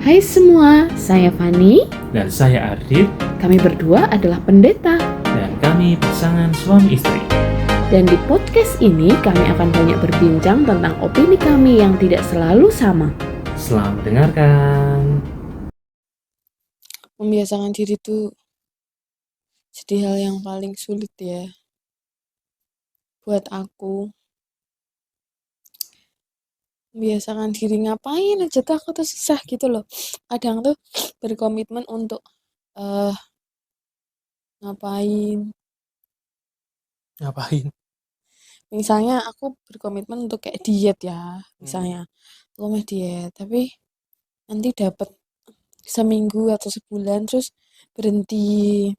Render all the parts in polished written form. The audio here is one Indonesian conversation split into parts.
Hai semua, saya Fani. Dan saya Ardit. Kami berdua adalah pendeta. Dan kami pasangan suami istri. Dan di podcast ini kami akan banyak berbincang tentang opini kami yang tidak selalu sama. Selamat mendengarkan. Membiasakan diri itu jadi hal yang paling sulit ya buat aku. Membiasakan diri ngapain aja tuh aku tuh susah gitu loh. Kadang tuh berkomitmen untuk ngapain. Misalnya aku berkomitmen untuk kayak diet ya, misalnya aku mau diet, tapi nanti dapat seminggu atau sebulan terus berhenti.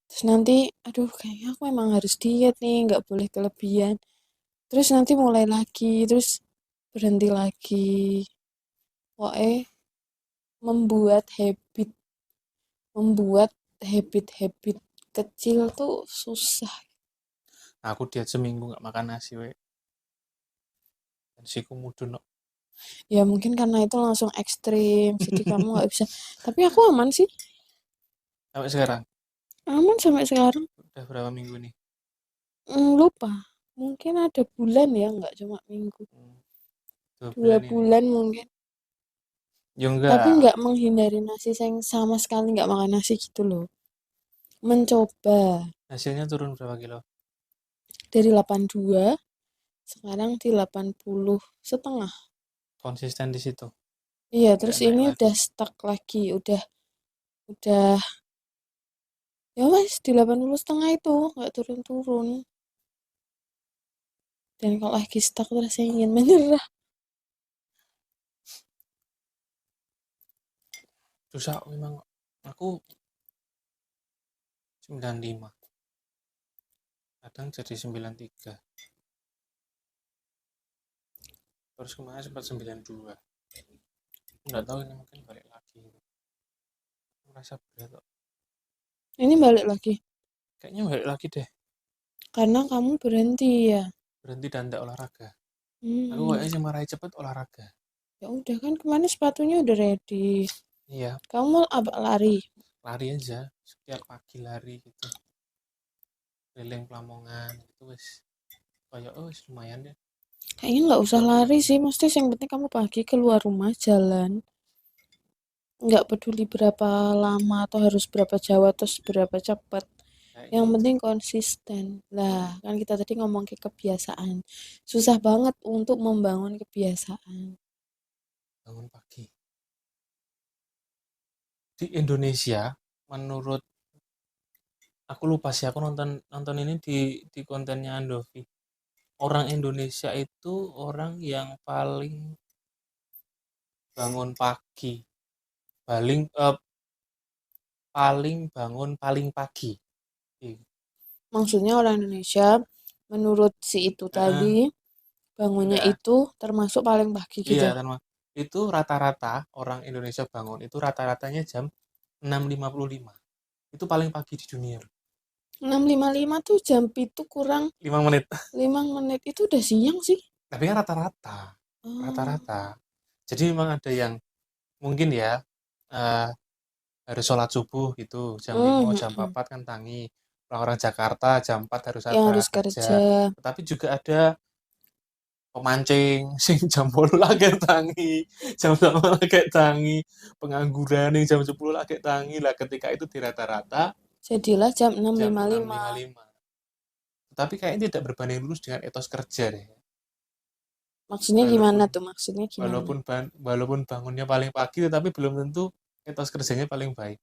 Terus nanti aduh kayaknya aku emang harus diet nih, nggak boleh kelebihan. Terus nanti mulai lagi, terus berhenti lagi. Pokoknya membuat habit kecil tuh susah. Aku diet seminggu gak makan nasi we. Nasiku mudun no. Ya mungkin karena itu langsung ekstrim, jadi kamu nggak bisa. Tapi aku aman sih. Sampai sekarang? Aman sampai sekarang. Udah berapa minggu nih? Lupa. Mungkin ada bulan ya, nggak cuma minggu. 2 bulan mungkin. Ya enggak. Tapi nggak menghindari nasi, saya sama sekali nggak makan nasi gitu loh. Mencoba. Hasilnya turun berapa kilo? Dari 82 sekarang di 80,5. Konsisten di situ. Iya, terus naik ini lagi. udah stuck lagi, udah ya mas di 80,5 itu nggak turun-turun. Dan kalau lagi stuck rasanya ingin menyerah. Susah memang. Aku 95. Kadang jadi 93. Terus kemarin sempat 92. Nggak tahu ini mungkin balik lagi. Merasa berat kok. Ini balik lagi. Kayaknya balik lagi deh. Karena kamu berhenti ya. Berhenti dan tidak olahraga. Aku kayaknya sih marahi cepet olahraga. Ya udah kan kemarin sepatunya udah ready. Iya. Kamu apa lari? Lari aja. Setiap pagi lari gitu. Keliling Lamongan gitu wes. Kayak lumayan deh. Kayaknya nggak usah lari sih. Mesti yang penting kamu pagi keluar rumah jalan. Nggak peduli berapa lama atau harus berapa jauh atau berapa cepat. Yang penting konsisten. Lah, kan kita tadi ngomong ke kebiasaan. Susah banget untuk membangun kebiasaan. Bangun pagi. Di Indonesia, menurut aku lupa sih, aku nonton ini di kontennya Andovi. Orang Indonesia itu orang yang paling bangun pagi. Paling bangun paling pagi. Maksudnya orang Indonesia menurut si itu tadi bangunnya itu termasuk paling pagi gitu. Iya, itu rata-rata orang Indonesia bangun itu rata-ratanya jam 6.55. Itu paling pagi di dunia. 6.55 tuh jam itu kurang 5 menit. 5 menit itu udah siang sih. Tapi kan rata-rata. Jadi memang ada yang mungkin ya harus sholat subuh gitu jam 5 jam 4 kan tangi. Orang Jakarta jam 4 harus ada harus kerja. Tetapi juga ada pemancing sing jam 8 lagi tangi, jam 8 lagi tangi, pengangguran yang jam 10 lagi tangi lah. Ketika itu di rata-rata jadilah jam 6.55. Tapi kayaknya tidak berbanding lurus dengan etos kerja deh. Maksudnya gimana tuh? Maksudnya gimana? Walaupun bangunnya paling pagi, tetapi belum tentu etos kerjanya paling baik.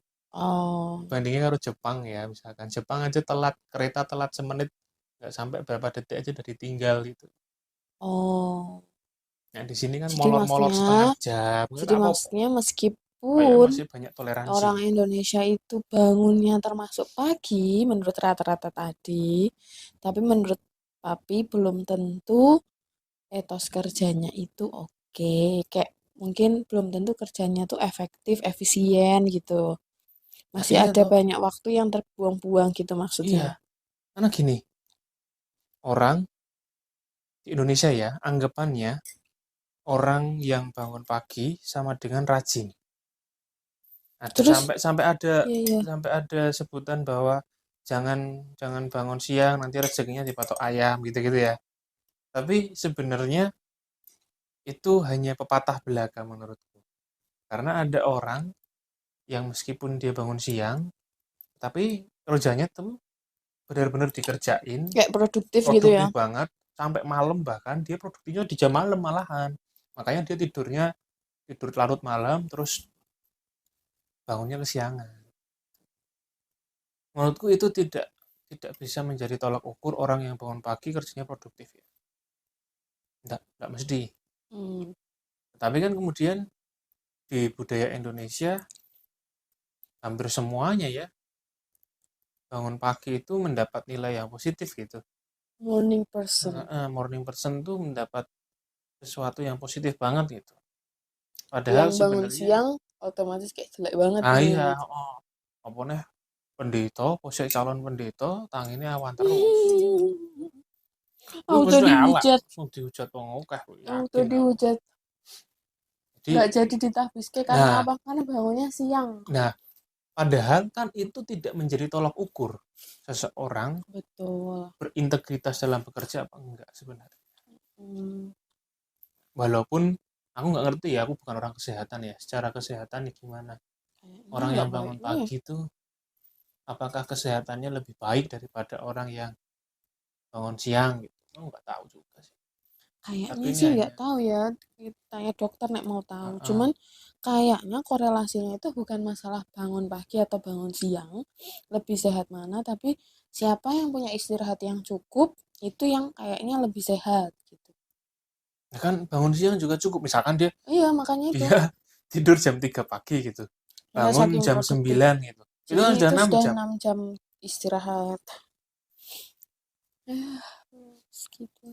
Bandingnya kalau Jepang ya, misalkan Jepang aja kereta telat semenit, nggak sampai berapa detik aja udah ditinggal gitu. Nah di sini kan molor-molor setengah jam. Jadi maksudnya meskipun masih banyak toleransi. Orang Indonesia itu bangunnya termasuk pagi menurut rata-rata tadi, tapi menurut papi belum tentu etos kerjanya itu oke. Kayak mungkin belum tentu kerjanya tuh efektif, efisien gitu. Masih ada banyak waktu yang terbuang-buang gitu maksudnya. Iya, karena gini, orang di Indonesia ya, anggapannya orang yang bangun pagi sama dengan rajin. Ada Terus iya iya. sampai ada sebutan bahwa jangan jangan bangun siang nanti rezekinya dipatok ayam gitu-gitu ya. Tapi sebenarnya itu hanya pepatah belaka menurutku. Karena ada orang yang meskipun dia bangun siang, tapi kerjanya tuh benar-benar dikerjain, Kayak produktif gitu ya. produktif banget, sampai malam bahkan dia produktifnya di jam malam malahan. Makanya dia tidur larut malam, terus bangunnya kesiangan. Menurutku itu tidak tidak bisa menjadi tolak ukur orang yang bangun pagi kerjanya produktif ya. Enggak mesti. Hmm. Tapi kan kemudian di budaya Indonesia hampir semuanya ya bangun pagi itu mendapat nilai yang positif gitu. Morning person. Morning person tuh mendapat sesuatu yang positif banget gitu. Padahal Yang bangun sebenarnya siang otomatis kayak jelek banget iya, nih. apa nih pendeta, posek calon pendeta, tanginnya awan terus. Gue Auto mesti elek, dihujat, langsung dihujat wong akeh, auto yakin aku. dihujat. Jadi, Nggak jadi ditahbiske karena nah, apa? Karena bangunnya siang. nah, padahal kan itu tidak menjadi tolak ukur seseorang Betul. berintegritas dalam bekerja apa enggak sebenarnya. Hmm. Walaupun aku nggak ngerti ya, aku bukan orang kesehatan ya. Secara kesehatan ya gimana? Kayaknya Orang nggak yang bangun baiknya ya. pagi itu apakah kesehatannya lebih baik daripada orang yang bangun siang gitu? Aku nggak tahu juga sih. Tapi Kayaknya ini sih nggak hanya, tahu ya. Tanya dokter nek mau tahu. uh-uh. Cuman kayaknya korelasinya itu bukan masalah bangun pagi atau bangun siang, lebih sehat mana, tapi siapa yang punya istirahat yang cukup itu yang kayaknya lebih sehat gitu. Ya kan bangun siang juga cukup. Misalkan dia Iya, makanya itu. dia tidur jam 3 pagi gitu. Ya Bangun saking jam produktif. 9 gitu. Itu Jadi kan sudah itu 6 sudah jam. 6 jam istirahat. Gitu.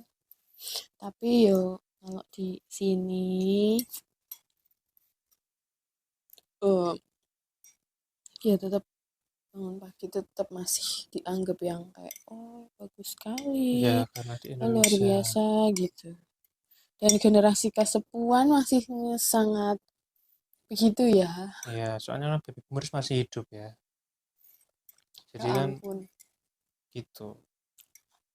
Tapi yo kalau di sini eh ya tetap bangun pagi tetap masih dianggap yang kayak oh bagus Ya sekali, karena di oh, luar Indonesia. biasa gitu. Dan generasi kesepuan masih sangat begitu ya. Ya soalnya kan baby boomers masih hidup ya. Ya Jadi kan ampun. gitu.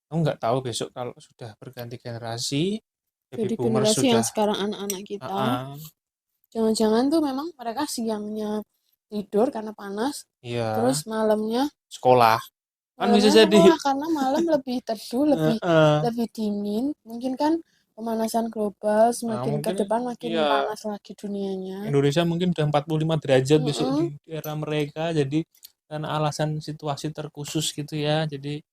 Aku nggak tahu besok kalau sudah berganti generasi, baby Jadi boomers generasi yang sudah, sekarang anak-anak kita, uh-uh, jangan-jangan tuh memang mereka siangnya tidur karena panas, terus iya, sekolah. Kan bisa malamnya jadi. sekolah karena malam lebih teduh, lebih Uh-uh. lebih dingin. Mungkin kan pemanasan global Nah, semakin ke mungkin depan makin ya panas lagi dunianya. Indonesia mungkin udah 45 derajat besok di Mm-mm. era mereka. Jadi karena alasan situasi terkhusus gitu ya. Jadi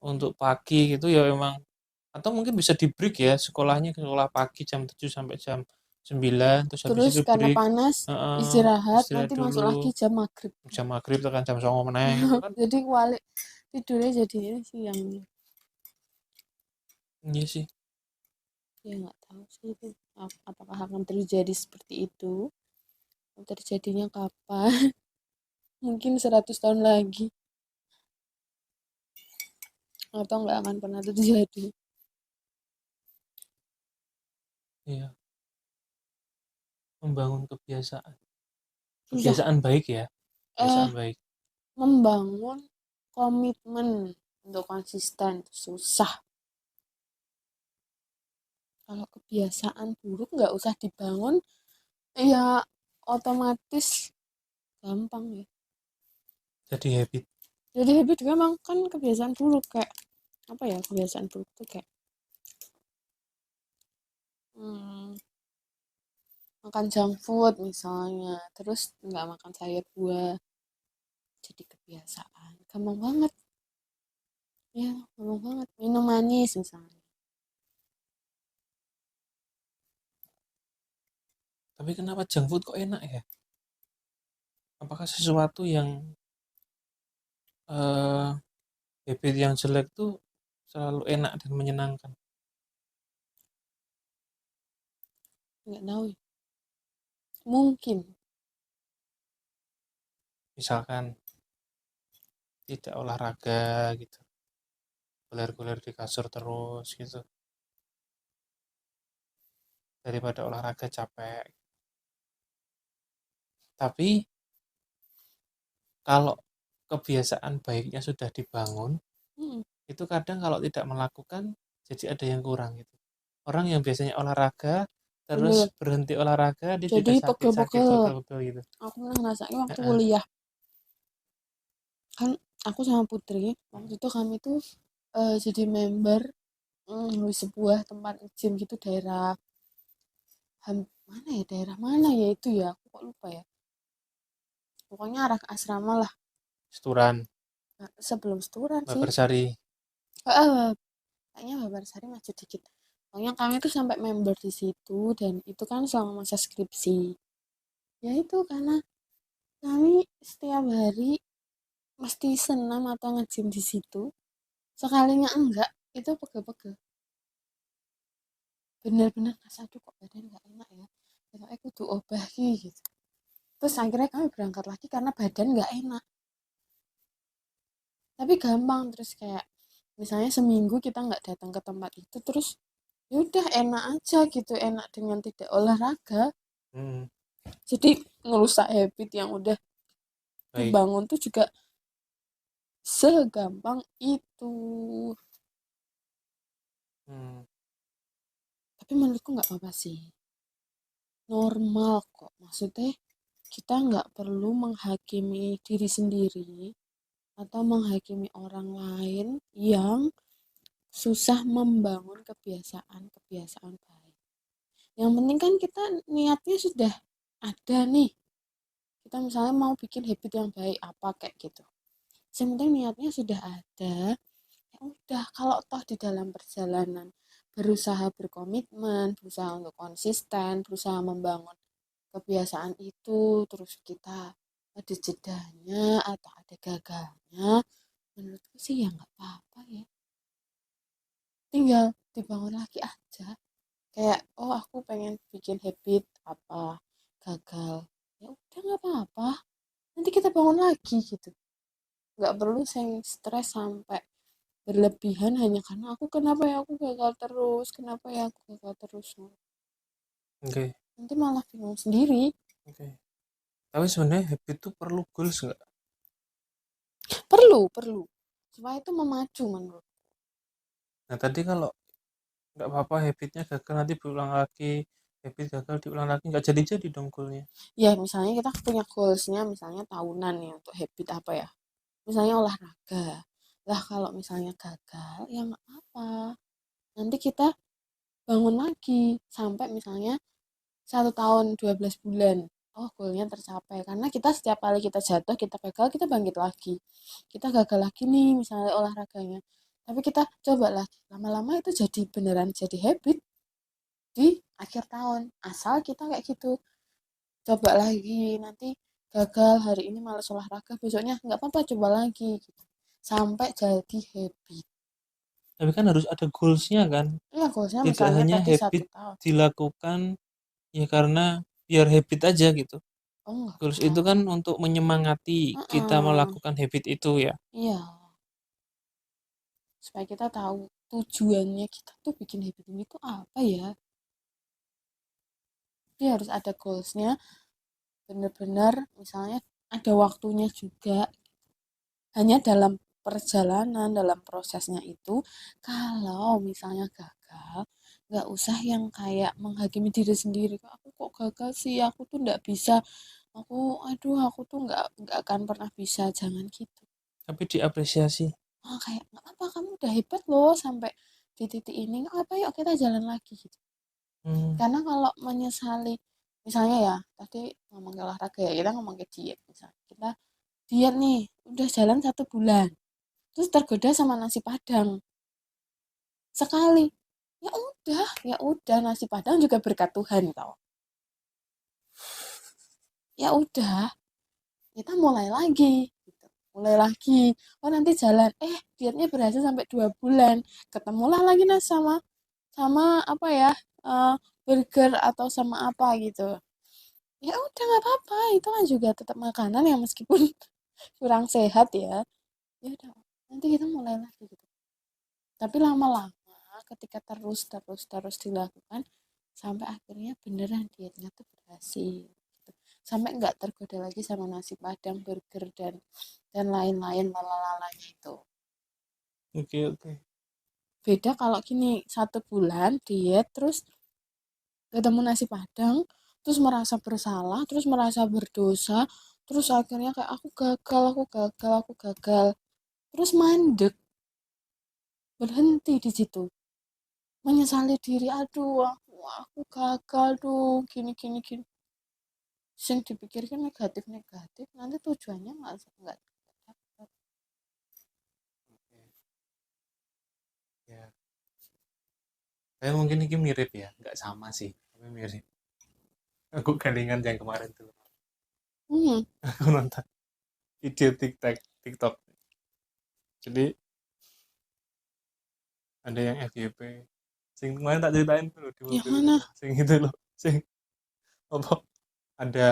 untuk pagi gitu ya memang atau mungkin bisa di break ya sekolahnya ke sekolah pagi jam 7 sampai jam 9 terus habis Terus itu karena break, panas heeh, istirahat istirahat nanti masuk dulu lagi jam maghrib. jam maghrib tekan jam 09.00 meneh gitu kan. Jadi walik tidurnya jadi siang. Iya sih. Ya nggak tahu sih itu apakah akan terjadi seperti itu. Terjadinya kapan? Mungkin 100 tahun lagi atau nggak akan pernah terjadi. Iya, membangun kebiasaan Susah kebiasaan baik ya, eh kebiasaan baik. membangun komitmen untuk konsisten itu susah. Kalau kebiasaan buruk nggak usah dibangun, ya otomatis gampang ya. Jadi habit. Jadi habit memang kan kebiasaan buruk kayak apa ya, kebiasaan buruk tuh kayak hmm, makan junk food misalnya, terus nggak makan sayur buah, jadi kebiasaan. Gampang banget ya, gampang banget. Minum manis misalnya. Tapi kenapa junk food kok enak ya? Apakah sesuatu yang eh habit yang jelek tuh selalu enak dan menyenangkan? Nggak tahu ya. Mungkin Misalkan tidak olahraga gitu, guler-guler di kasur terus gitu, daripada olahraga capek. Tapi kalau kebiasaan baiknya sudah dibangun, Mhm, itu kadang kalau tidak melakukan jadi ada yang kurang gitu. Orang yang biasanya olahraga bener. terus berhenti olahraga dia Jadi juga sakit-sakit pegel-pegel. pegel-pegel gitu. Aku pernah ngerasain waktu Heeh. kuliah. Kan aku sama Putri, waktu itu kami tuh jadi member di sebuah tempat gym gitu daerah mana ya daerah mana ya itu ya aku kok lupa ya pokoknya arah ke asrama lah. Seturan, Nah, sebelum Seturan sih. Babarsari. Kayaknya Babarsari maju dikit. Pokoknya kami tuh sampai member di situ dan itu kan selama masa skripsi. Ya itu karena kami setiap hari mesti senam atau nge-gym di situ. Sekalinya enggak, itu pegel-pegel. Bener-bener rasa aduh kok badan nggak enak ya. Kayak aku tuh obah gitu. Terus akhirnya kami berangkat lagi karena badan nggak enak. Tapi gampang terus kayak misalnya seminggu kita nggak datang ke tempat itu terus ya udah enak aja gitu enak dengan tidak olahraga. Hmm, Jadi ngerusak habit yang udah baik. dibangun tuh juga segampang itu. Hmm, Tapi menurutku nggak apa-apa sih. Normal kok. Maksudnya kita nggak perlu menghakimi diri sendiri atau menghakimi orang lain yang susah membangun kebiasaan-kebiasaan baik. Yang penting kan kita niatnya sudah ada nih. Kita misalnya mau bikin habit yang baik apa kayak gitu. Yang penting niatnya sudah ada. Ya udah kalau toh di dalam perjalanan berusaha berkomitmen, berusaha untuk konsisten, berusaha membangun kebiasaan itu, terus kita ada jedanya atau ada gagalnya, menurutku sih ya nggak apa-apa ya. Tinggal dibangun lagi aja. Kayak, oh aku pengen bikin habit apa, gagal. Ya udah nggak apa-apa. Nanti kita bangun lagi gitu. Nggak perlu saya stres sampai berlebihan hanya karena kenapa ya aku gagal terus kenapa ya aku gagal terus oke, nanti malah bingung sendiri. oke. Tapi sebenarnya habit itu perlu goals nggak? Perlu supaya itu memacu menurut. Nah tadi kalau nggak apa-apa habitnya gagal nanti berulang lagi, habit gagal diulang lagi nggak jadi-jadi dong goalnya. Ya misalnya kita punya goalsnya misalnya tahunan nih untuk habit apa ya misalnya olahraga lah kalau misalnya gagal ya nggak apa nanti kita bangun lagi sampai misalnya 1 tahun 12 bulan oh goalnya tercapai karena kita setiap kali kita jatuh kita gagal kita bangkit lagi kita gagal lagi nih misalnya olahraganya tapi kita coba lagi lama-lama itu jadi beneran jadi habit di akhir tahun asal kita kayak gitu coba lagi nanti gagal hari ini malas olahraga besoknya nggak apa-apa coba lagi gitu sampai jadi habit. Tapi kan harus ada goalsnya kan, Iya goalsnya tidak misalnya hanya tadi habit 1 tahun. dilakukan ya karena biar habit aja gitu. Oh Goals itu enggak. kan untuk menyemangati kita Heeh. melakukan habit itu ya. Iya supaya kita tahu tujuannya kita tuh bikin habit ini tuh apa ya dia harus ada goalsnya bener-bener misalnya ada waktunya juga hanya dalam perjalanan dalam prosesnya itu kalau misalnya gagal nggak usah yang kayak menghakimi diri sendiri aku kok gagal sih aku tuh nggak bisa aku aduh aku tuh nggak akan pernah bisa jangan gitu. Tapi diapresiasi. Oh, kayak nggak apa kamu udah hebat loh sampai di titik ini nggak apa yuk kita jalan lagi gitu Hmm, karena kalau menyesali misalnya ya tadi ngomong ke olahraga ya kita ngomong ke diet misalnya kita diet nih udah jalan 1 bulan terus tergoda sama nasi padang sekali ya udah nasi padang juga berkat Tuhan tau ya udah kita mulai lagi gitu. Mulai lagi oh nanti jalan dietnya berhasil sampai 2 bulan ketemulah lagi nah sama sama apa ya eh, burger atau sama apa gitu ya udah nggak apa-apa itu kan juga tetap makanan yang meskipun kurang sehat ya ya udah nanti kita mulai lagi gitu tapi lama-lama ketika terus terus terus dilakukan sampai akhirnya beneran dietnya tuh berhasil gitu. sampai nggak tergoda lagi sama nasi padang, burger dan lain-lain lalalanya itu. Oke. Beda kalau gini 1 bulan diet terus ketemu nasi padang, terus merasa bersalah, terus merasa berdosa, terus akhirnya kayak aku gagal, terus mandek, berhenti di situ, menyesali diri, aduh aku gagal dong, gini. Sing dipikirkan negatif nanti tujuannya nggak dapat. Oke. Ya. Saya mungkin ini mirip ya, nggak sama sih, tapi mirip. Aku gandengan yang kemarin tuh. Aku nonton video TikTok. Jadi ada yang FYP. Sing kemarin tak ceritain tuh di Yang mobil mana? itu. Sing itu loh. Sing apa? Ada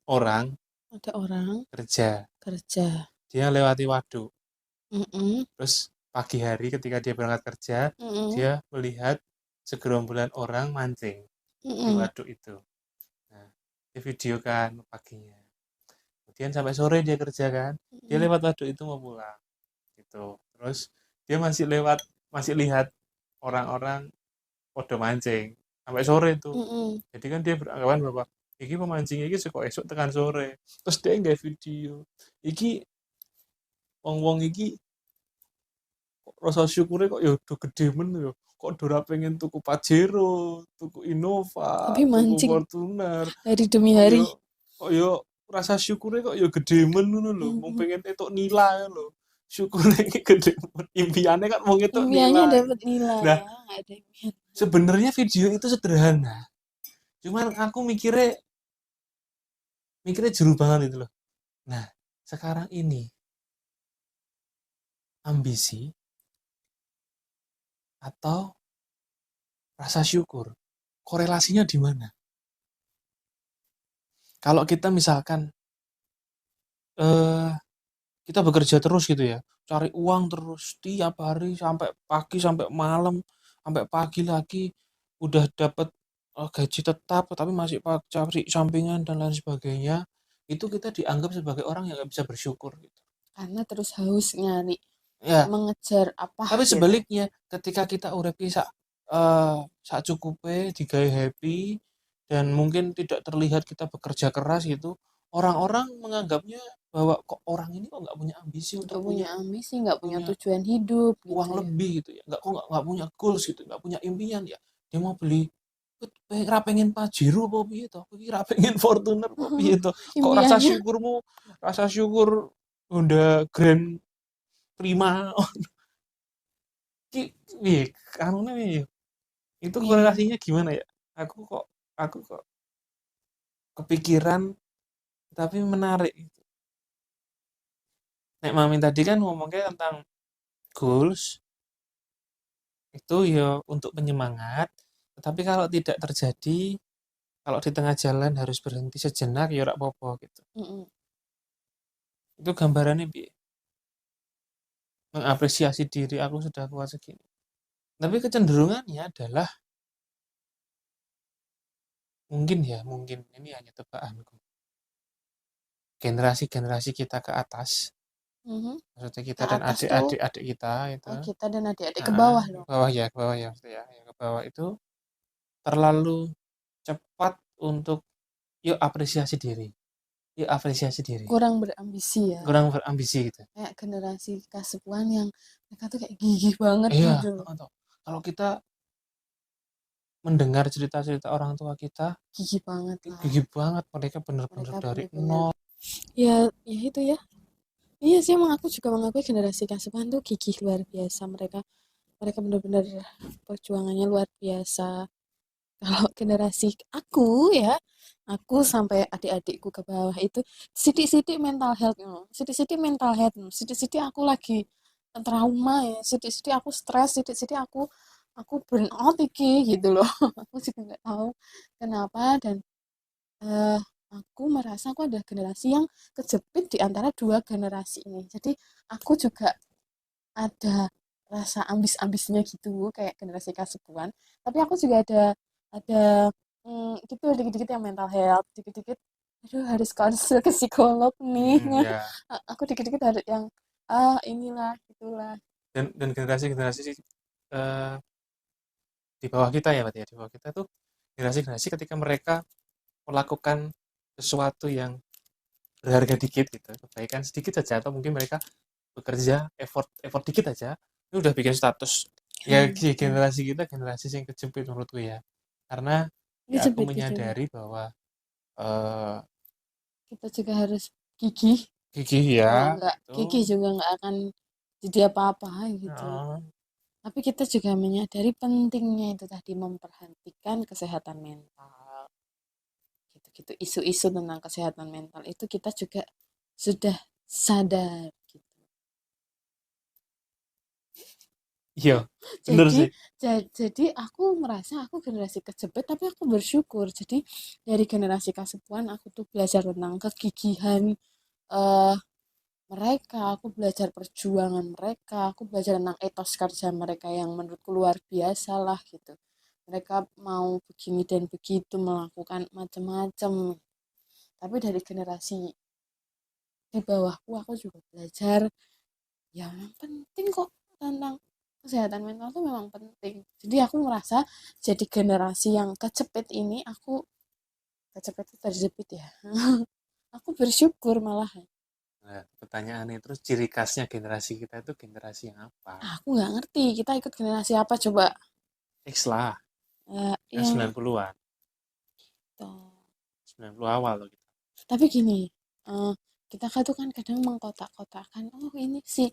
orang Ada orang kerja. kerja. Dia lewati waduk. Mm-mm. Terus pagi hari ketika dia berangkat kerja, Mm-mm. dia melihat segerombolan orang mancing di Mm-mm. waduk itu. Nah, dia videokan paginya. Kemudian sampai sore dia kerja kan. Dia Mm-mm. lewat waduk itu mau pulang. Gitu. Terus dia masih lihat orang-orang podo mancing sampai sore itu. Mm-mm. Jadi kan dia beranggapan bahwa iki pemancing iki seko esok tekan sore. Terus dia nggak video. Iki wong-wong iki rasa syukure kok ya udah gede men ya. Kok dora pengen tuku Pajero, tuku Innova, Tapi tuku mancing Fortuner. hari demi Kok hari. yo kok yo rasa syukure kok ya gede men ngono lho. Mau Mm-mm. pengen entuk nilai lho. Syukure iki gede men. Impiannya kan mau entuk Impiannya nilai. dapat nilai Nah, ya, nggak ada impian. sebenarnya video itu sederhana. Cuman aku mikirnya juru banget itu loh. Nah, sekarang ini ambisi atau rasa syukur, korelasinya di mana? Kalau kita misalkan eh, kita bekerja terus gitu ya, cari uang terus tiap hari sampai pagi sampai malam, sampai pagi lagi udah dapat gaji tetap, tapi masih cari sampingan dan lain sebagainya, itu kita dianggap sebagai orang yang nggak bisa bersyukur gitu. Karena terus haus nyari, Ya, mengejar apa tapi gitu. sebaliknya ketika kita urip sak cukupe digawe happy dan mungkin tidak terlihat kita bekerja keras gitu, orang-orang menganggapnya bahwa kok orang ini kok nggak punya ambisi untuk Nggak punya ambisi, nggak punya punya tujuan hidup uang gitu ya. lebih gitu ya, nggak punya goals gitu, nggak punya impian ya. Dia mau beli pengen Pajero apa piye to? Kira pengen Fortuner apa piye to? Kok Impiannya rasa syukur Honda Grand Prima ki piye kanune piye? Itu iya. korelasinya gimana ya? Aku kok kepikiran tapi menarik. Nek Mami tadi kan ngomongnya tentang goals itu ya untuk penyemangat, tetapi kalau tidak terjadi, kalau di tengah jalan harus berhenti sejenak ya ora apa-apa gitu. Mm-mm. Itu gambarannya piye? Mengapresiasi diri aku sudah kuat segini. Tapi kecenderungannya adalah mungkin ini hanya tebakanku. Generasi-generasi kita ke atas, Mhm. maksudnya kita Ke dan atas tuh adik-adik kita itu, kita dan adik-adik ke bawah ke dong. bawah ya maksudnya ya, yang ke bawah itu terlalu cepat untuk yuk apresiasi diri, yuk apresiasi diri, Kurang berambisi ya. kurang berambisi gitu. Kayak generasi K10-an yang mereka tuh kayak gigih banget Iya, gitu loh. kalau kita mendengar cerita-cerita orang tua kita, Gigih banget lah. gigih banget mereka bener-bener Mereka dari bener-bener. nol. Ya itu ya. Iya sih, emang aku juga mengakui generasi K10-an tuh gigih luar biasa. Mereka bener-bener perjuangannya luar biasa. Kalau generasi aku sampai adik-adikku ke bawah itu sidik-sidik mental health, sidik-sidik aku lagi trauma ya, sidik-sidik aku stres, sidik-sidik aku burn out iki gitu loh. Aku juga nggak tahu kenapa dan eh, aku merasa aku ada generasi yang kejepit di antara dua generasi ini. Jadi aku juga ada rasa ambis-ambisnya gitu kayak generasi K10-an, tapi aku juga ada gitu dikit-dikit yang mental health, dikit-dikit aduh harus konsul ke psikolog nih. Ya. Aku dikit-dikit harus yang inilah itulah. Dan generasi-generasi di bawah kita ya, berarti ya, di bawah kita tuh generasi-generasi ketika mereka melakukan sesuatu yang berharga dikit gitu, kebaikan sedikit saja, atau mungkin mereka bekerja effort effort dikit aja, itu udah bikin status. Ya generasi kita generasi yang kejepit menurutku ya, karena ya aku Kejepit. menyadari bahwa eh Kita juga harus gigih. gigih Kalau ya nggak itu. gigih juga nggak akan jadi apa-apa gitu. Tapi kita juga menyadari pentingnya itu tadi memperhatikan kesehatan mental. Gitu-gitu isu-isu tentang kesehatan mental itu kita juga sudah sadar gitu. Iya, bener Jadi sih. jadi aku merasa aku generasi kejepit tapi aku bersyukur. Jadi dari generasi kesepuan aku tuh belajar tentang kegigihan eh mereka, aku belajar perjuangan mereka, aku belajar tentang etos kerja mereka yang menurutku luar biasa lah gitu. Mereka mau begini dan begitu melakukan macam-macam. Tapi dari generasi di bawahku aku juga belajar ya memang penting kok tentang kesehatan mental tuh memang penting. Jadi aku merasa jadi generasi yang kecepet ini aku kecepet itu terjepit ya. Aku bersyukur malah. Nah, pertanyaannya terus ciri khasnya generasi kita itu generasi yang apa? Aku nggak ngerti kita ikut generasi apa coba. X lah, kan Yang 90-an, tuh. 90 awal loh kita. Tapi gini, eh, kita kan tuh kan kadang mengkotak-kotakan, oh ini si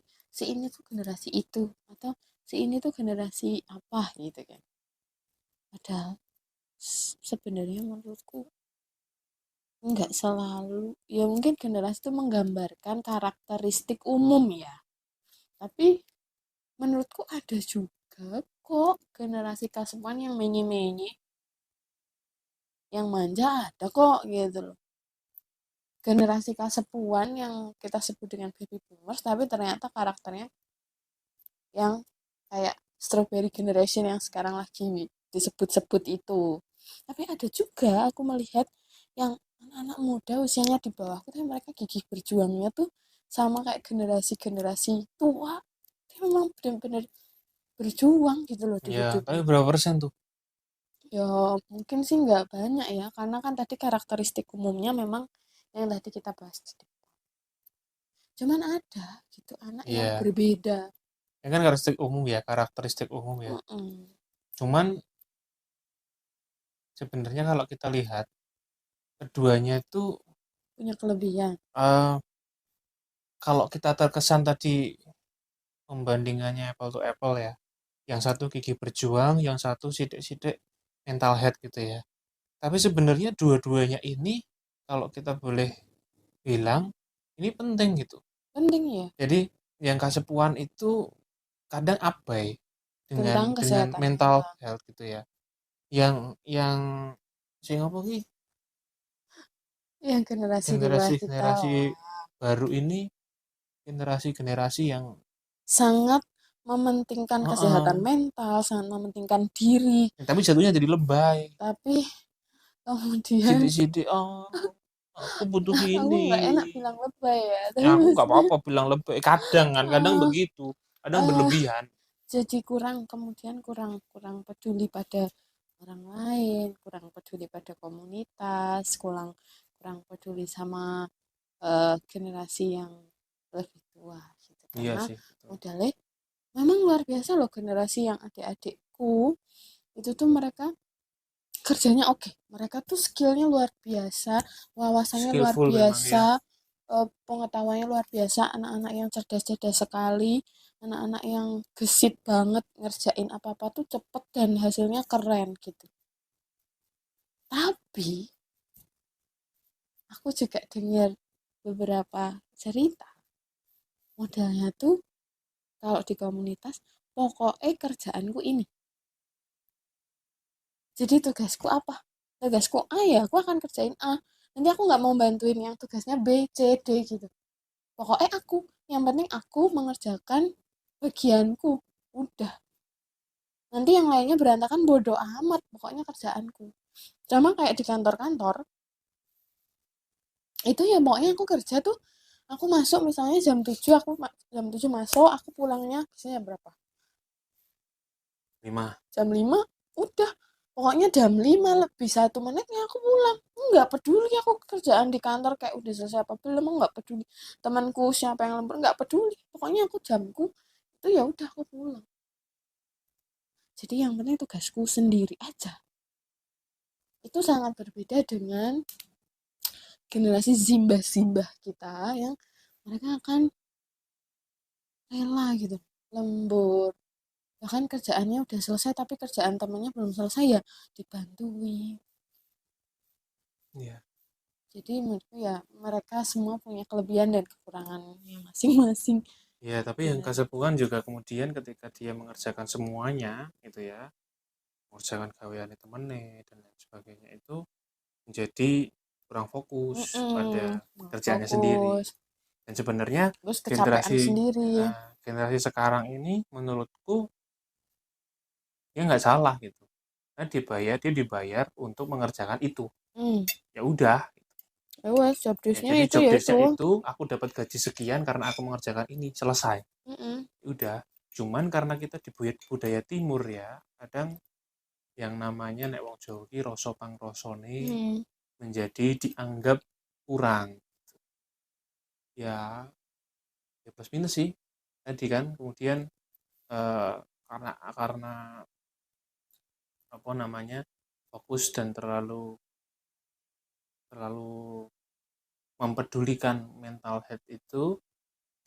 ini tuh generasi itu atau si ini tuh generasi apa gitu kan. Padahal sebenarnya menurutku nggak selalu. Ya mungkin generasi itu menggambarkan karakteristik umum ya. Tapi menurutku ada juga kok generasi kasuan yang menye-menye, yang manja ada kok gitu loh. Generasi kasepuan yang kita sebut dengan baby boomers tapi ternyata karakternya yang kayak strawberry generation yang sekarang lagi disebut-sebut itu. Tapi ada juga aku melihat yang anak-anak muda usianya di bawahku tapi mereka gigih berjuangnya tuh sama kayak generasi-generasi tua. Dia memang benar-benar berjuang gitu loh di Ya, tapi hidupnya. berapa persen tuh? Ya mungkin sih nggak banyak ya karena kan tadi karakteristik umumnya memang yang tadi kita bahas. Cuman ada gitu anak yang Iya, berbeda. ya kan karakteristik umum ya. Mm-mm. Cuman sebenarnya kalau kita lihat keduanya itu Punya kelebihan. eh, kalau kita terkesan tadi membandingannya apple to apple ya, yang satu gigi berjuang, yang satu sidik-sidik mental health gitu ya. Tapi sebenarnya dua-duanya ini kalau kita boleh bilang ini penting gitu. Penting ya Jadi yang kasepuan itu kadang abai tentang dengan kesehatan mental mental. health gitu ya. Yang sing apa sih, Yang generasi di bawah kita generasi-generasi lah. baru ini generasi-generasi yang Sangat mementingkan heeh, kesehatan mental, sangat mementingkan diri. tapi jatuhnya jadi lebay. Tapi kemudian Sidik-sidik, oh aku butuh aku ini. nggak enak bilang lebay ya. Ya Tapi aku nggak maksudnya apa-apa bilang lebay. Kadang eh, begitu, kadang eh, berlebihan. jadi kemudian kurang kurang peduli pada orang lain, kurang peduli pada komunitas, kurang kurang peduli sama generasi yang lebih tua gitu. Iya Karena sih, betul. modalnya memang luar biasa loh generasi yang adik-adikku itu tuh mereka kerjanya oke. Mereka tuh skillnya luar biasa, wawasannya luar Skillful memang biasa, ya. pengetahuannya luar biasa. Anak-anak yang cerdas-cerdas sekali, anak-anak yang gesit banget ngerjain apa-apa tuh cepet dan hasilnya keren gitu. Tapi aku juga dengar beberapa cerita modalnya tuh kalau di komunitas pokoknya kerjaanku ini. Jadi tugasku apa? Tugasku A ya, aku akan kerjain A. Nanti aku nggak mau bantuin yang tugasnya B, C, D gitu. Pokoknya aku, yang penting aku mengerjakan bagianku. Udah. Nanti yang lainnya berantakan bodoh amat, pokoknya kerjaanku. Sama kayak di kantor-kantor, itu ya pokoknya aku kerja tuh, aku masuk misalnya jam 7, jam 7 masuk, aku pulangnya biasanya berapa? 5. Jam 5, udah. Pokoknya jam 5 lebih 1 menitnya aku pulang. Nggak peduli aku kerjaan di kantor kayak udah selesai apa belum, nggak peduli. Temanku siapa yang lembur, nggak peduli. Pokoknya aku jamku itu ya udah aku pulang. Jadi yang penting tugasku sendiri aja. Itu sangat berbeda dengan generasi simbah-simbah kita yang mereka akan rela gitu, lembur. Bahkan kerjaannya udah selesai tapi kerjaan temannya belum selesai ya dibantuin. Iya. Jadi menurutku ya mereka semua punya kelebihan dan kekurangannya masing-masing. Ya, tapi yang Dan kasepuhan juga kemudian ketika dia mengerjakan semuanya gitu ya, mengerjakan gaweane temennya dan lain sebagainya, itu menjadi kurang fokus pada nggak kerjaannya fokus, sendiri. Dan sebenarnya terus kecapean generasi sendiri. generasi sekarang ini menurutku ya nggak salah gitu. Karena dia dibayar untuk mengerjakan itu. Hmm, Ya udah. ya wes job Ya, desknya jadi itu job ya desk-nya itu. itu aku dapat gaji sekian karena aku mengerjakan ini, selesai. Mm-mm. Udah. Cuman karena kita di budaya timur ya, kadang yang namanya nek wong Jawa ki rasa pangrasane Hmm. menjadi dianggap kurang. Ya, ya plus minus sih. Tadi kan kemudian eh, karena apa namanya fokus dan terlalu terlalu mempedulikan mental health itu,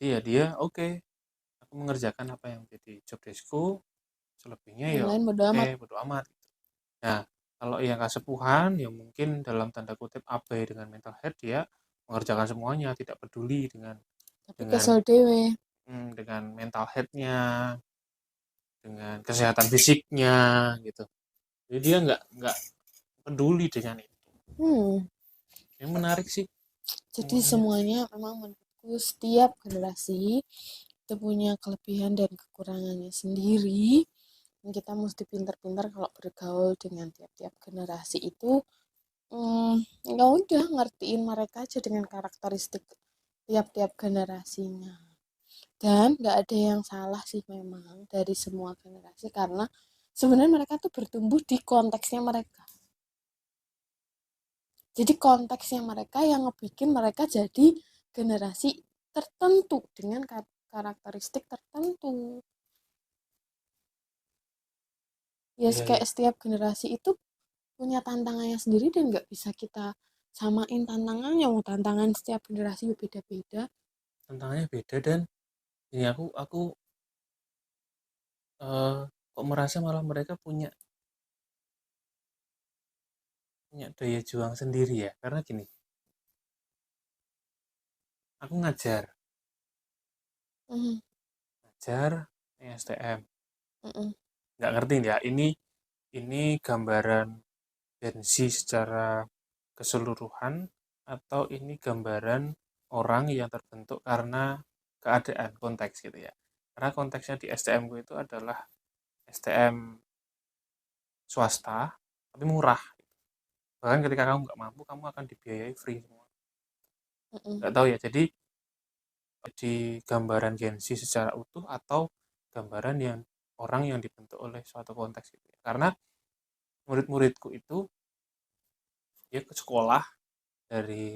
dia oke, aku mengerjakan apa yang jadi job deskku, selebihnya Yang ya lain bodo oke, amat. bodo amat. Nah, kalau yang kasepuhan yang mungkin dalam tanda kutip abai dengan mental health, dia mengerjakan semuanya, tidak peduli dengan Tapi dengan kesel dewe. dengan mental health-nya, dengan kesehatan fisiknya gitu. Jadi dia nggak peduli dengan itu. Hmm. Ini menarik sih Jadi semuanya. semuanya memang menurutku setiap generasi itu punya kelebihan dan kekurangannya sendiri. Dan kita mesti pintar-pintar kalau bergaul dengan tiap-tiap generasi itu. Ya udah ngertiin mereka aja dengan karakteristik tiap-tiap generasinya. Dan nggak ada yang salah sih memang dari semua generasi karena sebenarnya mereka tuh bertumbuh di konteksnya mereka. Jadi konteksnya mereka yang ngebikin mereka jadi generasi tertentu dengan karakteristik tertentu. Ya Iya, kayak iya. setiap generasi itu punya tantangannya sendiri dan nggak bisa kita samain tantangannya. Tantangan setiap generasi beda-beda. Tantangannya beda dan ini aku kok merasa malah mereka punya punya daya juang sendiri ya. Karena gini, aku ngajar Mm, ngajar STM. mm, Nggak ngerti ya, ini gambaran Gen Z secara keseluruhan atau ini gambaran orang yang terbentuk karena keadaan konteks gitu ya. Karena konteksnya di STM gue itu adalah STM swasta tapi murah. Bahkan ketika kamu nggak mampu, kamu akan dibiayai free semua. mm. Nggak tahu ya, jadi di gambaran Gen Z secara utuh atau gambaran yang orang yang dibentuk oleh suatu konteks gitu ya. Karena murid-muridku itu dia ke sekolah dari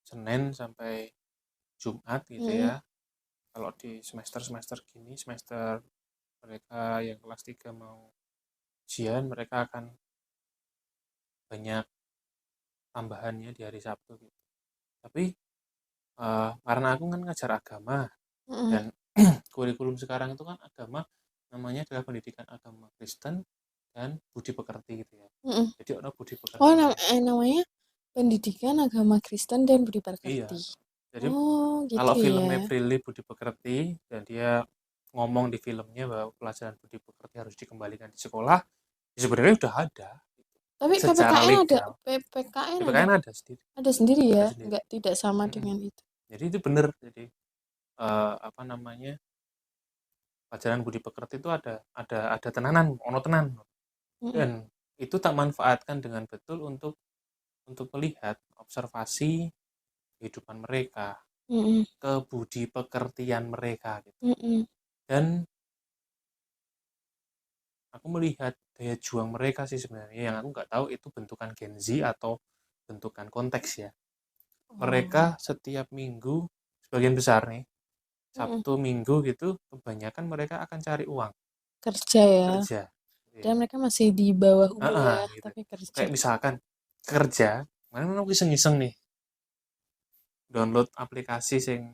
Senin sampai Jumat gitu Mm. ya. Kalau di semester-semester gini, semester mereka yang kelas 3 mau ujian, mereka akan banyak tambahannya di hari Sabtu gitu. Tapi karena aku kan ngajar agama Mm. dan kurikulum sekarang itu kan agama namanya adalah pendidikan agama Kristen dan budi pekerti gitu ya. Mm. Jadi orang budi Oh, pekerti ini namanya pendidikan agama Kristen dan budi iya. pekerti. Jadi Oh, gitu kalau filmnya ya. Prilly Budi Pekerti dan dia ngomong di filmnya bahwa pelajaran budi pekerti harus dikembalikan di sekolah, ya sebenarnya udah ada Tapi secara legal. PPKN PPKN ada sendiri, ada sendiri ada ya, sendiri. nggak tidak sama Mm-mm. dengan itu. Jadi itu benar. Jadi apa namanya, pelajaran budi pekerti itu ada tenanan, ono tenan. Mm-mm. Dan itu tak manfaatkan dengan betul untuk melihat observasi kehidupan mereka, kebudi pekertian mereka gitu. Dan aku melihat daya juang mereka sih sebenarnya, yang aku nggak tahu itu bentukan Gen Z atau bentukan konteks ya. Mereka setiap minggu, sebagian besar nih, Sabtu Minggu gitu, kebanyakan mereka akan cari uang, Kerja ya. kerja. Dan mereka masih di bawah umur ya, Gitu. tapi kerja. Kayak misalkan kerja, mana iseng-iseng nih, download aplikasi sing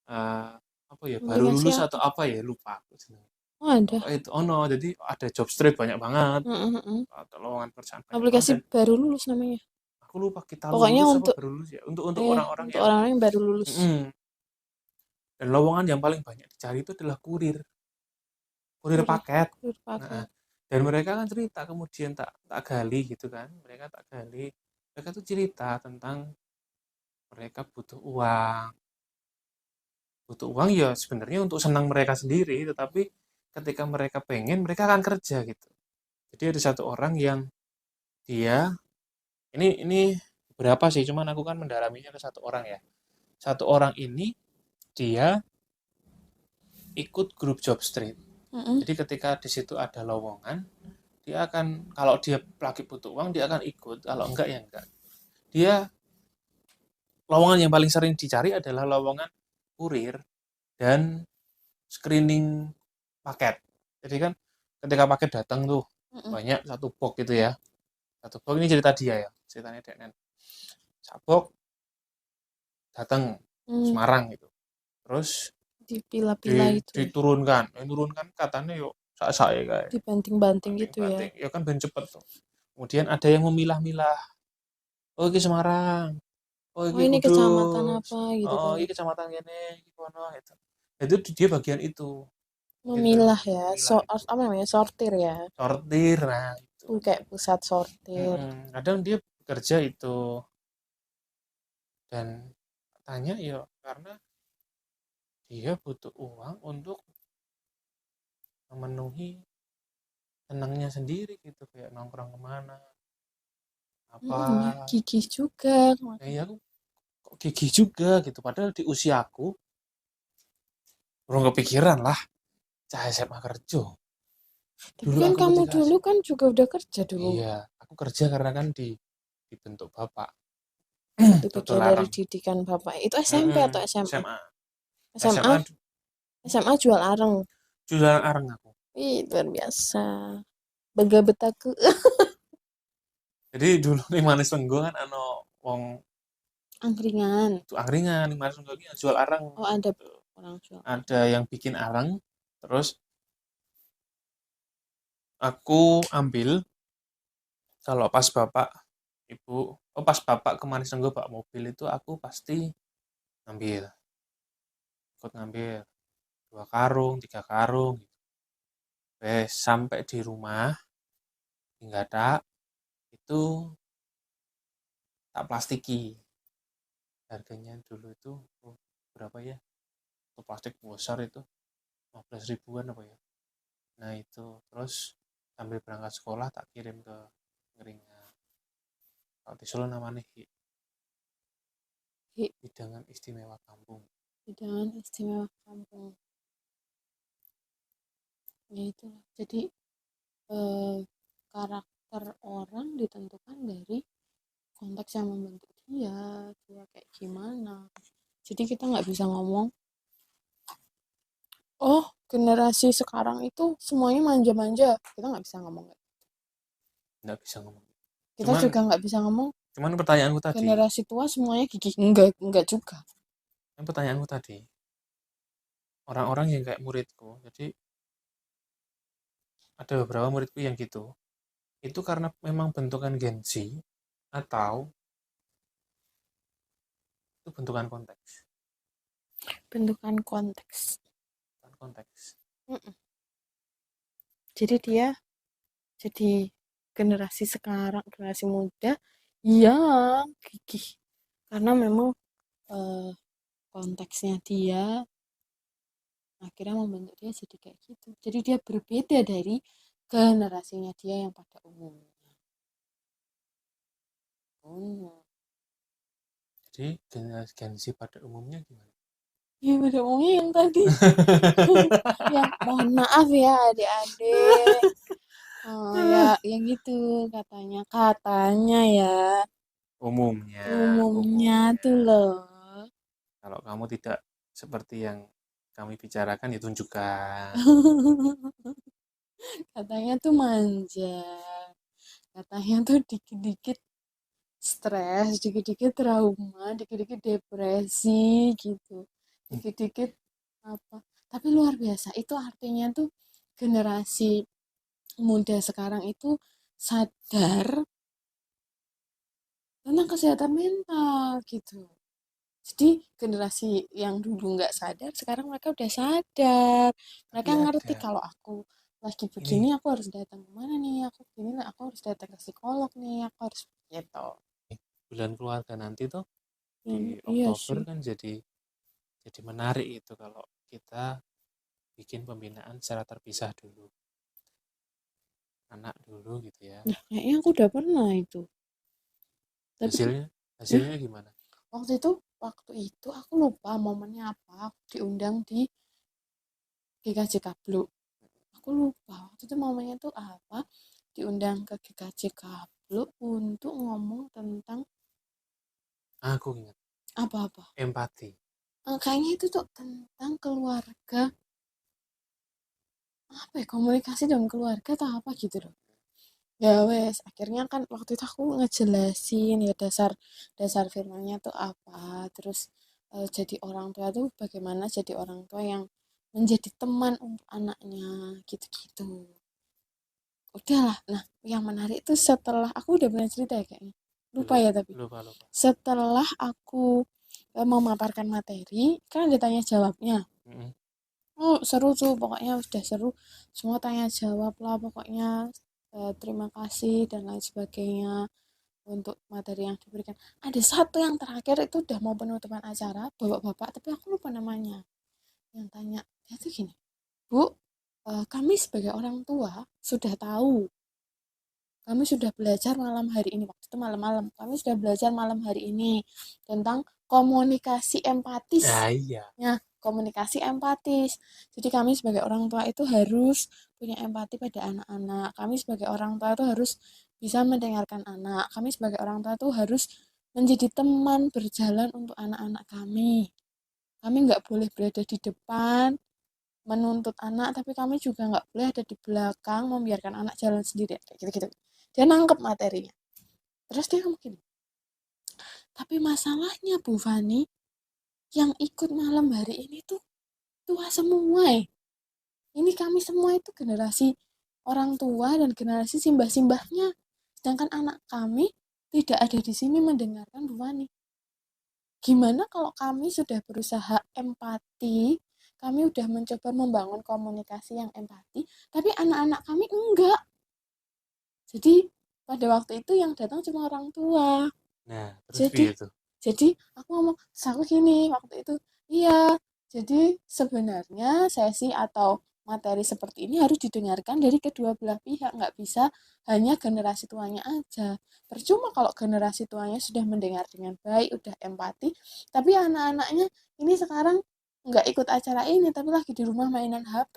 apa ya, baru Aplikasi lulus atau apa? apa ya, lupa aku jenenge. Oh ada. Pokoknya itu jadi ada job street banyak banget, atau lowongan pekerjaan banyak banget, Aplikasi dan baru lulus namanya. aku lupa Kita Pokoknya Lulus apa untuk baru lulus ya, untuk ya orang-orang untuk yang orang-orang yang baru lulus. Dan lowongan yang paling banyak dicari itu adalah kurir paket. Kurir paket. Dan mereka kan cerita, kemudian tak gali gitu kan, mereka tuh cerita tentang mereka butuh uang ya sebenarnya untuk senang mereka sendiri, tetapi ketika mereka pengen, mereka akan kerja gitu. Jadi ada satu orang yang dia ini berapa sih, cuman aku kan mendalaminya ke satu orang ya. Satu orang ini dia ikut grup job street. Jadi ketika di situ ada lowongan, dia akan, kalau dia lagi butuh uang dia akan ikut, kalau enggak ya enggak. Dia lowongan yang paling sering dicari adalah lowongan kurir dan screening paket. Jadi kan ketika paket datang tuh banyak satu box gitu ya. Satu box, ini cerita dia ya, ceritanya Denen. Sabok datang Semarang gitu. Terus Dipilah-pilah itu ya. diturunkan katanya yuk saya kayak Dibanting-banting gitu ya. ya kan ben cepet tuh. Kemudian ada yang memilah-milah. Oh ini Semarang. Oh ini kecamatan Kudus. apa gitu Oh kan. ini kecamatan gini, kono itu. Itu dia bagian itu. Memilah ya. Memilah itu. Apa namanya? Sortir ya. Sortir, nah itu. Kayak pusat sortir. Kadang dia bekerja itu, dan tanya ya karena dia butuh uang untuk memenuhi senangnya sendiri gitu, kayak nongkrong kemana apa. Gigih juga. Ya aku kok gigih juga gitu, padahal di usiaku belum kepikiran lah cah SMA kerja. Tapi Dulu kan aku kamu ketika dulu kan juga udah kerja dulu. iya, aku kerja karena kan dibentuk bapak. Itu Toto bagian dari larang. didikan bapak. Itu SMP atau SMA? SMA. SMA? SMA jual areng. Jualan areng aku. Ih, luar biasa. Bangga betaku. Jadi dulu nih Manis Lenggo kan wong Angkringan. itu angkringan nih Manis Lenggo ini jual areng. Oh, ada orang jual. Ada yang bikin areng, terus aku ambil kalau pas bapak ibu pas bapak ke Manis Lenggo bawa mobil itu aku pasti ngambil, ikut ngambil 2 karung 3 karung gitu. Sampai di rumah hingga tak itu tak plastiki. Harganya dulu itu berapa ya? Itu plastik besar itu 15 ribuan apa ya. Nah itu terus sambil berangkat sekolah tak kirim ke Ngeringan. Kalau di Solo namanya hidangan istimewa kampung. Hidangan istimewa kampung. Ya itulah. Jadi karakter orang ditentukan dari konteks yang membentuk dia kayak gimana. Jadi kita nggak bisa ngomong, oh generasi sekarang itu semuanya manja-manja. Kita nggak bisa ngomong. Nggak bisa ngomong. Kita juga nggak bisa ngomong. Cuman pertanyaanku tadi. Generasi tua semuanya gigih. Enggak juga. Pertanyaanku tadi. Orang-orang yang kayak muridku. Jadi ada beberapa muridku yang gitu. Itu karena memang bentukan Gen Z atau itu bentukan konteks. Bentukan konteks. Konteks. Jadi dia jadi generasi sekarang, generasi muda yang gigih karena memang konteksnya dia akhirnya membentuk dia jadi kayak gitu. Jadi dia berbeda dari generasinya dia yang pada umumnya. Jadi Gen Z pada umumnya gimana? Ya pada umumnya yang tadi. Yang mohon maaf ya adik-adik. Ya yang gitu katanya ya. Umumnya. Umumnya tuh loh. Kalau kamu tidak seperti yang kami bicarakan, ya tunjukkan. Katanya tuh manja. Katanya tuh dikit-dikit stres, dikit-dikit trauma, dikit-dikit depresi gitu. Dikit-dikit apa. Tapi luar biasa. Itu artinya tuh generasi muda sekarang itu sadar tentang kesehatan mental gitu. Jadi generasi yang dulu nggak sadar, sekarang mereka udah sadar. Tapi Mereka ngerti ada kalau aku lagi ini begini, aku harus datang kemana nih? Aku begini, aku harus datang ke psikolog nih. Aku harus gitu. bulan keluarga nanti tuh di Iya Oktober sih. kan jadi menarik itu kalau kita bikin pembinaan secara terpisah dulu, anak dulu gitu ya. Nah, kayaknya aku udah pernah itu. Tapi Hasilnya eh, hasilnya gimana? waktu itu aku lupa momennya apa. Aku diundang di GKJ Kablu. Aku lupa waktu itu momennya tuh apa. Diundang ke GKJ Kablu untuk ngomong tentang Aku ingat apa-apa. empati. Kayaknya itu tuh tentang keluarga, apa ya, komunikasi dengan keluarga atau apa gitu loh. Ya wes, akhirnya kan waktu itu aku ngejelasin ya dasar dasar firmannya tuh apa, terus jadi orang tua tuh bagaimana jadi orang tua yang menjadi teman untuk anaknya gitu-gitu. Udahlah, nah yang menarik itu setelah aku udah pernah cerita ya kayaknya, lupa Belum, ya tapi lupa. setelah aku memaparkan materi kan ada tanya jawabnya. Mm-mm. Oh, seru tuh, pokoknya udah seru. Semua tanya jawab lah, pokoknya terima kasih dan lain sebagainya untuk materi yang diberikan. Ada satu yang terakhir itu udah mau penutupan acara, bapak-bapak, tapi aku lupa namanya. Yang tanya, dia tuh gini, Bu, kami sebagai orang tua sudah tahu, kami sudah belajar malam hari ini, waktu itu malam-malam, kami sudah belajar malam hari ini tentang komunikasi empatis. Ah iya. Ya, komunikasi empatis. Jadi kami sebagai orang tua itu harus punya empati pada anak-anak. Kami sebagai orang tua itu harus bisa mendengarkan anak. Kami sebagai orang tua itu harus menjadi teman berjalan untuk anak-anak kami. Kami nggak boleh berada di depan menuntut anak, tapi kami juga nggak boleh ada di belakang membiarkan anak jalan sendiri. Kayak gitu-gitu. Dia nangkep materinya. Terus dia ngomong gini, tapi masalahnya Bu Fani, yang ikut malam hari ini tuh tua semua ya. Ini kami semua itu generasi orang tua dan generasi simbah-simbahnya. Sedangkan anak kami tidak ada di sini mendengarkan Bu Fani. Gimana kalau kami sudah berusaha empati, kami sudah mencoba membangun komunikasi yang empati, tapi anak-anak kami enggak. Jadi pada waktu itu yang datang cuma orang tua. Nah, terus Jadi gitu. jadi aku ngomong, aku gini waktu itu, iya, jadi sebenarnya sesi atau materi seperti ini harus didengarkan dari kedua belah pihak, nggak bisa hanya generasi tuanya aja. Percuma kalau generasi tuanya sudah mendengar dengan baik, udah empati, tapi anak-anaknya ini sekarang nggak ikut acara ini, tapi lagi di rumah mainan HP.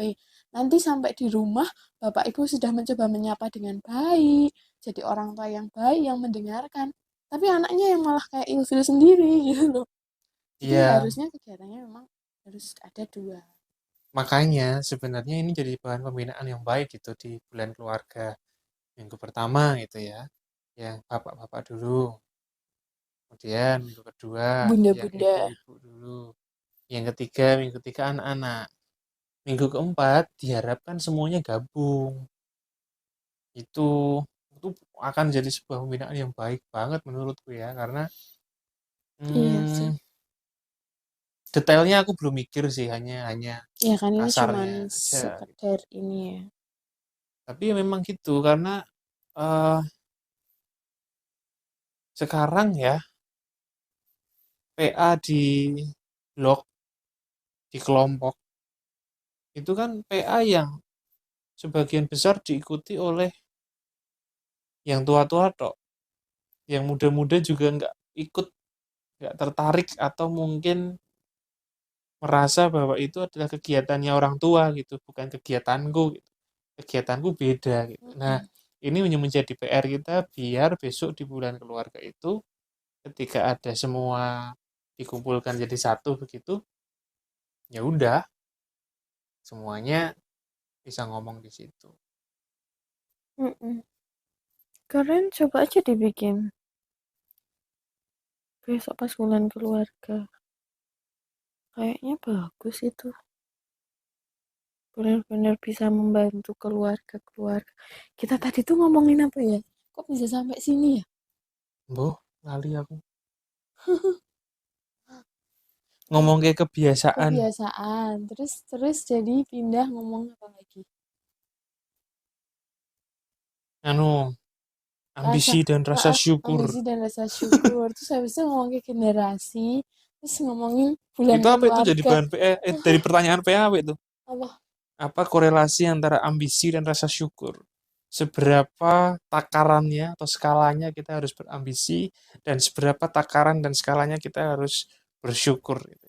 Nanti sampai di rumah, Bapak Ibu sudah mencoba menyapa dengan baik, jadi orang tua yang baik, yang mendengarkan. Tapi anaknya yang malah kayak ilfil sendiri gitu loh. Jadi Iya, harusnya kegiatannya memang harus ada dua. makanya sebenarnya ini jadi bahan pembinaan yang baik gitu di bulan keluarga. Minggu pertama gitu ya, yang bapak-bapak dulu. Kemudian minggu kedua yang Bunda-bunda. ibu-ibu dulu. Minggu ketiga anak-anak. Minggu keempat diharapkan semuanya gabung. Itu itu akan jadi sebuah pembinaan yang baik banget menurutku ya, karena Iya sih. hmm, detailnya aku belum mikir sih, hanya Ya kan ini cuman kasarnya aja gitu. sekedar ini ya. Tapi ya memang gitu karena eh, sekarang ya PA di blog, di kelompok itu kan PA yang sebagian besar diikuti oleh yang tua-tua tok. Yang muda-muda juga nggak tertarik atau mungkin merasa bahwa itu adalah kegiatannya orang tua gitu, bukan kegiatanku gitu. Kegiatanku beda gitu. Nah, Mm-mm. ini menjadi PR kita biar besok di bulan keluarga itu ketika ada semua dikumpulkan jadi satu begitu, ya udah semuanya bisa ngomong di situ. Mm-mm. Keren, coba aja dibikin besok pas bulan keluarga. Kayaknya bagus itu. Benar-benar bisa membantu keluarga-keluarga. Kita tadi tuh ngomongin apa ya? Kok bisa sampai sini ya? Boh, lali aku. Ngomong kayak kebiasaan. Kebiasaan. Terus jadi pindah ngomong apa lagi? Anu, Rasa ambisi dan rasa syukur. ambisi dan rasa syukur. Terus habis itu ngomongin generasi. Terus ngomongin bulan Itu apa itu jadi keluarga. bahan PE, dari pertanyaan PAW itu? Apa? Apa korelasi antara ambisi dan rasa syukur? Seberapa takarannya atau skalanya kita harus berambisi dan seberapa takaran dan skalanya kita harus bersyukur gitu.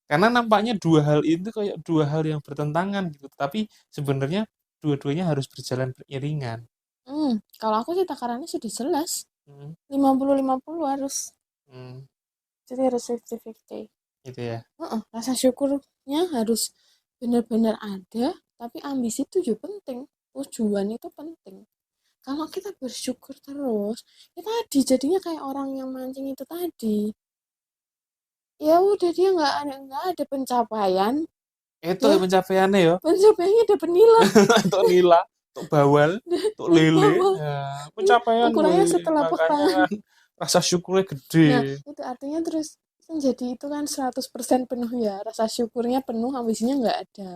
Karena nampaknya dua hal itu kayak dua hal yang bertentangan gitu, tapi sebenarnya dua-duanya harus berjalan beriringan. Kalau aku sih takarannya sudah jelas. Hmm, 50-50 harus. hmm, Jadi harus 50-50. gitu ya. Rasa syukurnya harus benar-benar ada, tapi ambisi itu juga penting. Tujuan itu penting. Kalau kita bersyukur terus, ya tadi jadinya kayak orang yang mancing itu tadi. Ya udah dia nggak ada pencapaian, Itu ya pencapaiannya ya. pencapaiannya dapat nilai Untuk nila, untuk bawal, untuk dan lele. bawah. Nah, Iya, pencapaian ukurannya weh. setelapak Makanya tangan. kan rasa syukurnya Nah, gede. itu artinya terus jadi itu kan 100% penuh ya. Rasa syukurnya penuh, ambisinya nggak ada.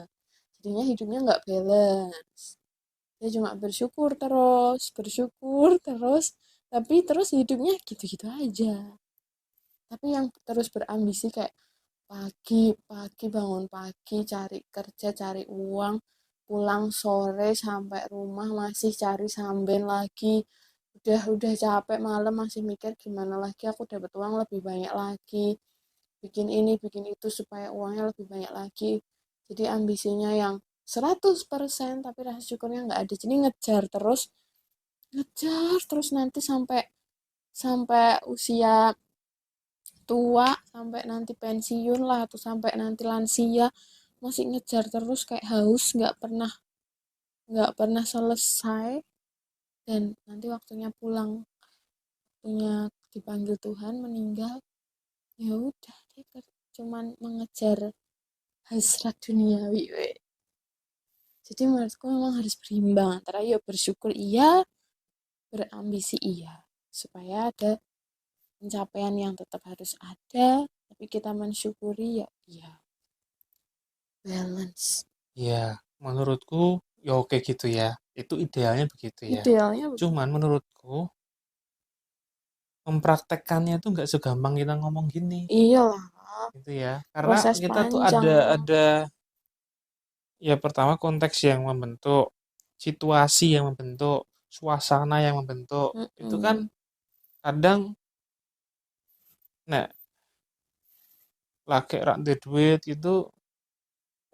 Jadinya hidupnya nggak balance. Dia cuma bersyukur terus, tapi terus hidupnya gitu-gitu aja. Tapi yang terus berambisi kayak pagi bangun pagi cari kerja cari uang, pulang sore sampai rumah masih cari samben lagi, udah capek malam masih mikir gimana lagi aku dapat uang lebih banyak lagi, bikin ini bikin itu supaya uangnya lebih banyak lagi. Jadi ambisinya yang 100% tapi rasa syukurnya nggak ada, jadi ngejar terus nanti sampai sampai usia tua, sampai nanti pensiun lah atau sampai nanti lansia masih ngejar terus kayak haus, nggak pernah selesai, dan nanti waktunya pulang, waktunya dipanggil Tuhan meninggal, ya udah dia cuman mengejar hasrat duniawi we. Jadi menurutku memang harus berimbang antara ya bersyukur iya, berambisi iya, supaya ada pencapaian yang tetap harus ada, tapi kita mensyukuri ya iya, balance. Ya, menurutku ya oke gitu ya. Itu idealnya begitu ya. Idealnya begitu. Cuman menurutku mempraktekkannya tuh nggak segampang kita ngomong gini. Iyalah, Gitu ya. Karena proses kita tuh panjang ada lah. ada ya pertama konteks yang membentuk, situasi yang membentuk, suasana yang membentuk. Itu Mm-mm. kan kadang nek lagi rak duwe duit itu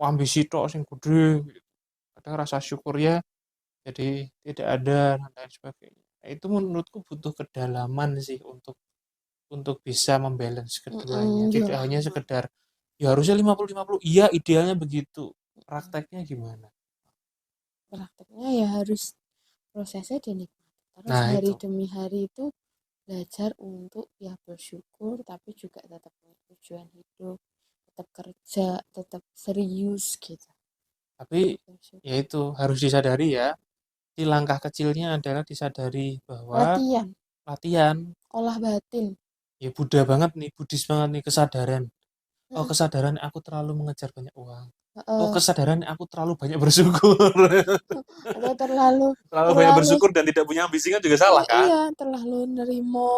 ambisi tok sing gede gitu. Kadang rasa syukur ya jadi tidak ada dan lain sebagainya. Nah, itu menurutku butuh kedalaman sih untuk bisa membalance keduanya. Tidak Iyalah. hanya sekedar ya harusnya 50-50. Iya, idealnya begitu. Prakteknya gimana? Prakteknya ya harus prosesnya dinikmati. Terus Nah, hari itu. demi hari itu belajar untuk ya bersyukur, tapi juga tetap punya tujuan hidup, tetap kerja, tetap serius gitu. Tapi Bersyukur. ya itu harus disadari ya. Di langkah kecilnya adalah disadari bahwa Latihan, latihan olah batin. ya Buddha banget nih, Buddhis banget nih kesadaran. Oh, Heeh, kesadaran aku terlalu mengejar banyak uang. Oh, heeh. kesadaran aku terlalu banyak bersyukur. Atau terlalu Terlalu banyak terlalu bersyukur dan tidak punya ambisi kan juga salah kan? iya terlalu nerimo,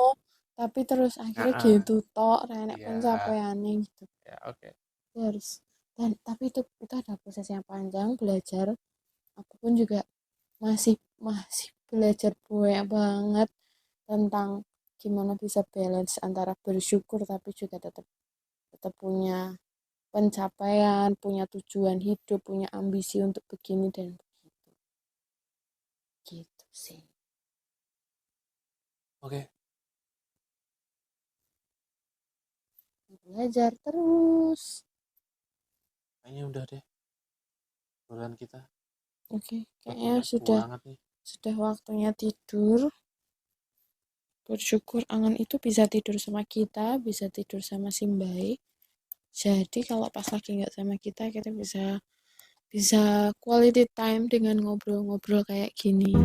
tapi terus akhirnya Heeh. gitu tok renek Iya, pencapaiannya gitu. ya oke. Itu harus, dan tapi itu ada proses yang panjang belajar Aku pun juga masih masih belajar banyak banget tentang gimana bisa balance antara bersyukur tapi juga tetap tetap punya pencapaian, punya tujuan hidup, punya ambisi untuk begini dan begitu. Gitu sih. Oke, Belajar terus. kayaknya udah deh bulan kita. Oke, Udah kayaknya banyak banget nih. sudah waktunya tidur. Bersyukur Angan itu bisa tidur sama kita, bisa tidur sama Simbai. Jadi kalau pas lagi nggak sama kita bisa bisa quality time dengan ngobrol-ngobrol kayak gini.